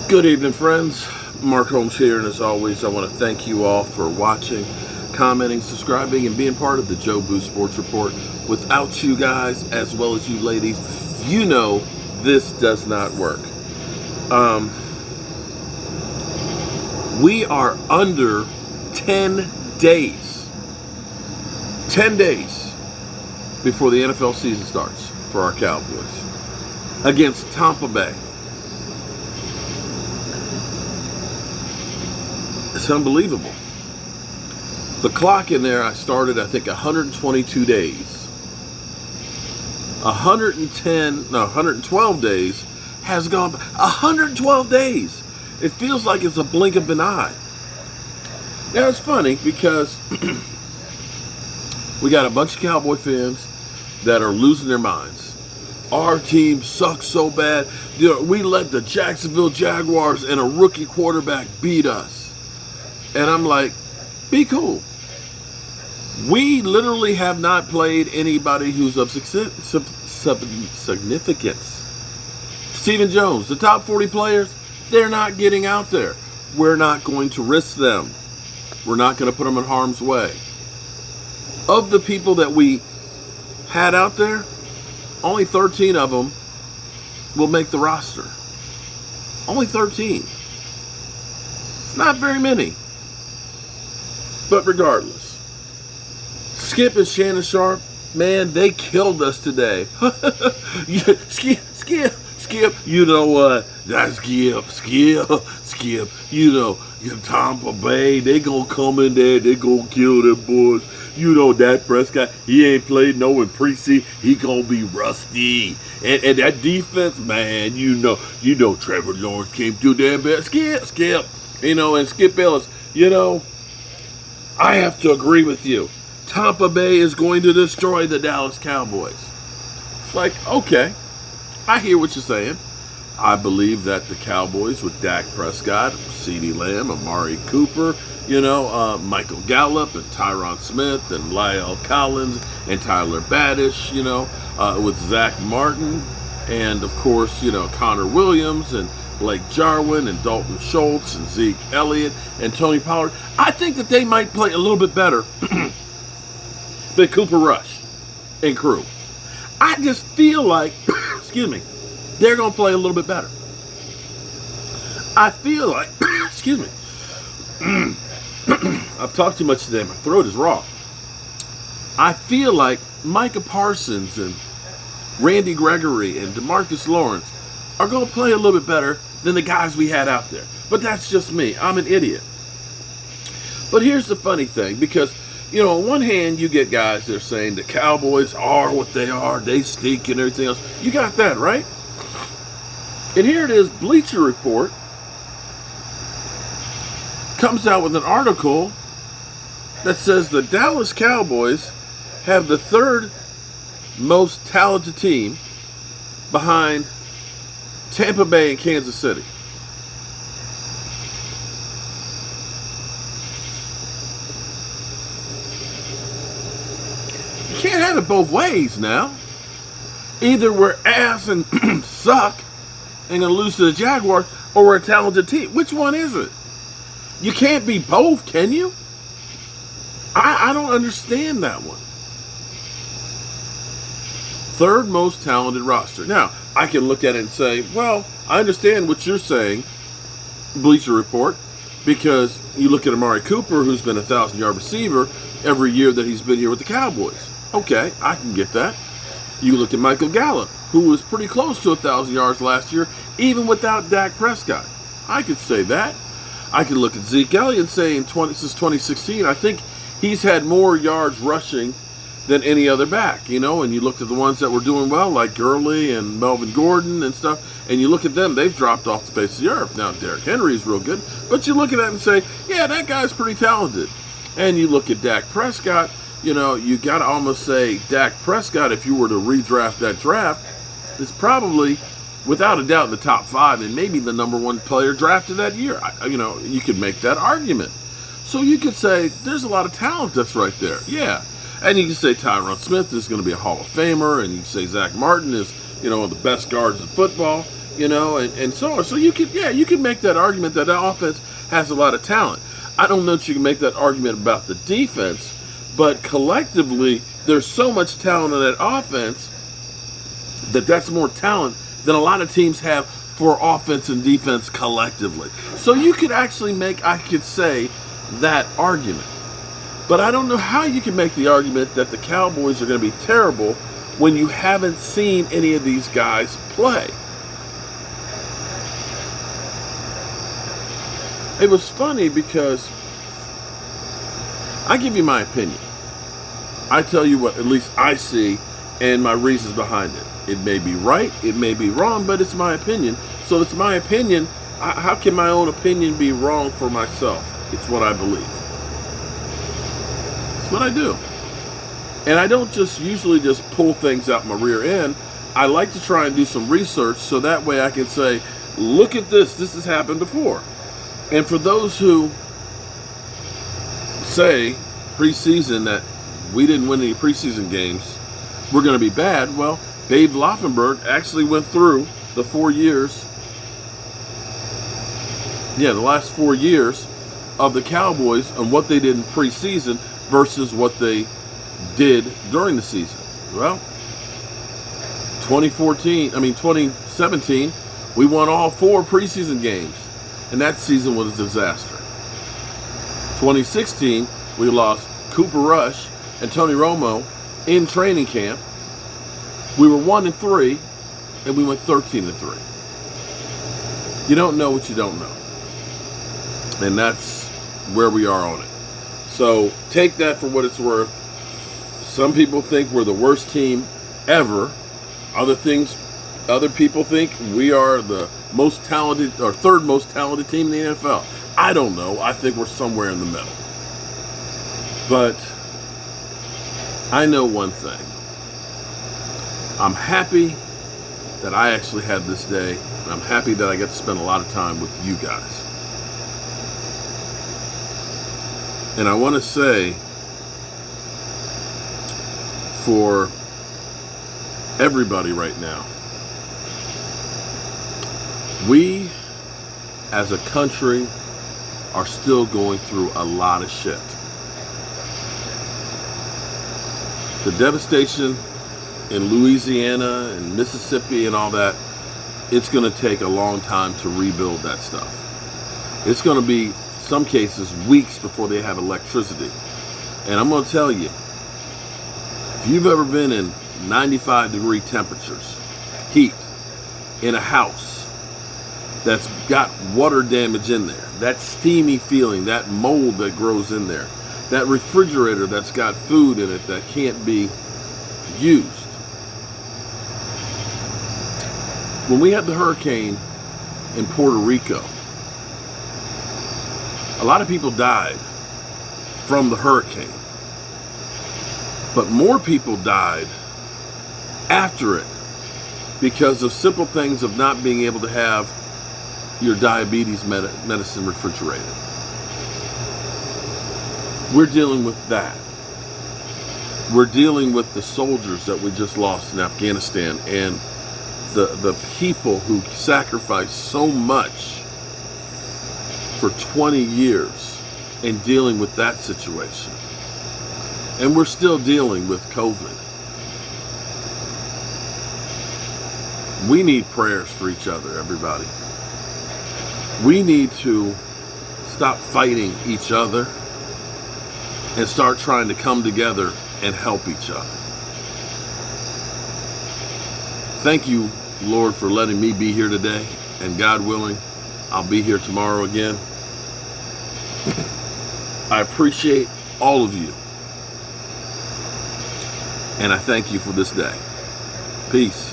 Good evening, friends. Mark Holmes here, and as always, I want to thank you all for watching, commenting, subscribing, and being part of the Joe Boo Sports Report. Without you guys, as well as you ladies, you know this does not work. We are under 10 days. 10 days before the NFL season starts for our Cowboys against Tampa Bay. It's unbelievable. The clock in there, I started, I think, 122 days. 112 days has gone by. 112 days. It feels like it's a blink of an eye. Now, it's funny because we got a bunch of Cowboy fans that are losing their minds. Our team sucks so bad. You know, we let the Jacksonville Jaguars and a rookie quarterback beat us. And I'm like, be cool. We literally have not played anybody who's of significance. Stephen Jones, the top 40 players, they're not getting out there. We're not going to risk them. We're not going to put them in harm's way. Of the people that we had out there, only 13 of them will make the roster. Only 13. It's not very many. But regardless, Skip and Shannon Sharp, man, they killed us today. Skip, you know what? That's Skip. You know, Tampa Bay, they gonna come in there, they gonna kill them boys. You know, Dak Prescott, he ain't played no in preseason, he gonna be rusty. And that defense, man, you know, Trevor Lawrence came through there, but Skip, you know, and Skip Bayless, you know, I have to agree with you. Tampa Bay is going to destroy the Dallas Cowboys. It's like, okay, I hear what you're saying. I believe that the Cowboys with Dak Prescott, CeeDee Lamb, Amari Cooper, you know, Michael Gallup and Tyron Smith and Lyle Collins and Tyler Baddish, you know, with Zach Martin and, of course, you know, Connor Williams and Blake Jarwin and Dalton Schultz and Zeke Elliott and Tony Pollard. I think that they might play a little bit better than Cooper Rush and crew. I just feel like, excuse me, they're going to play a little bit better. I feel like, excuse me, I've talked too much today. My throat is raw. I feel like Micah Parsons and Randy Gregory and DeMarcus Lawrence are going to play a little bit better than the guys we had out there. But that's just me. I'm an idiot. But here's the funny thing, because, you know, on one hand, you get guys that are saying the Cowboys are what they are, they stink and everything else. You got that, right? And here it is, Bletcher Report comes out with an article that says the Dallas Cowboys have the third most talented team behind Tampa Bay and Kansas City. You can't have it both ways now. Either we're ass and suck and going to lose to the Jaguars, or we're a talented team. Which one is it? You can't be both, can you? I don't understand that one. Third most talented roster. Now, I can look at it and say, well, I understand what you're saying, Bleacher Report, because you look at Amari Cooper, who's been a 1,000-yard receiver every year that he's been here with the Cowboys. Okay, I can get that. You look at Michael Gallup, who was pretty close to 1,000 yards last year, even without Dak Prescott. I could say that. I could look at Zeke Elliott and say since 2016, I think he's had more yards rushing than any other back, you know, and you looked at the ones that were doing well, like Gurley and Melvin Gordon and stuff, and you look at them, they've dropped off the face of the earth. Now, Derrick Henry is real good, but you look at that and say, yeah, that guy's pretty talented. And you look at Dak Prescott, you know, you got to almost say Dak Prescott, if you were to redraft that draft, is probably, without a doubt, in the top 5 and maybe the number 1 player drafted that year. You know, you could make that argument. So you could say there's a lot of talent that's right there. Yeah. And you can say Tyron Smith is going to be a Hall of Famer, and you can say Zach Martin is the best guards in football, and so on. So you can make that argument that offense has a lot of talent. I don't know that you can make that argument about the defense, but collectively, there's so much talent in that offense that's more talent than a lot of teams have for offense and defense collectively. So you could actually I could say that argument. But I don't know how you can make the argument that the Cowboys are going to be terrible when you haven't seen any of these guys play. It was funny because I give you my opinion. I tell you what at least I see and my reasons behind it. It may be right, it may be wrong, but it's my opinion. So it's my opinion. How can my own opinion be wrong for myself? It's what I believe. It's what I do. And I don't usually just pull things out my rear end. I like to try and do some research so that way I can say, look at this. This has happened before. And for those who say preseason that we didn't win any preseason games, we're going to be bad. Well, Dave Laufenberg actually went through the 4 years, the last 4 years of the Cowboys and what they did in preseason versus what they did during the season. Well, 2017, we won all 4 preseason games, and that season was a disaster. 2016, we lost Cooper Rush and Tony Romo in training camp. We were 1-3, and we went 13-3. You don't know what you don't know. And that's where we are on it. So take that for what it's worth. Some people think we're the worst team ever. Other people think we are the most talented or third most talented team in the NFL. I don't know. I think we're somewhere in the middle. But I know one thing. I'm happy that I actually had this day, and I'm happy that I get to spend a lot of time with you guys. And I want to say, for everybody right now, we as a country are still going through a lot of shit. The devastation in Louisiana and Mississippi and all that, it's going to take a long time to rebuild that stuff. It's going to be, some cases, weeks before they have electricity. And I'm going to tell you, if you've ever been in 95-degree temperatures, heat, in a house that's got water damage in there, that steamy feeling, that mold that grows in there, that refrigerator that's got food in it that can't be used. When we had the hurricane in Puerto Rico, a lot of people died from the hurricane, but more people died after it because of simple things of not being able to have your diabetes medicine refrigerated. We're dealing with that. We're dealing with the soldiers that we just lost in Afghanistan and the people who sacrificed so much for 20 years in dealing with that situation. And we're still dealing with COVID. We need prayers for each other, everybody. We need to stop fighting each other and start trying to come together and help each other. Thank you, Lord, for letting me be here today. And God willing, I'll be here tomorrow again. I appreciate all of you. And I thank you for this day. Peace.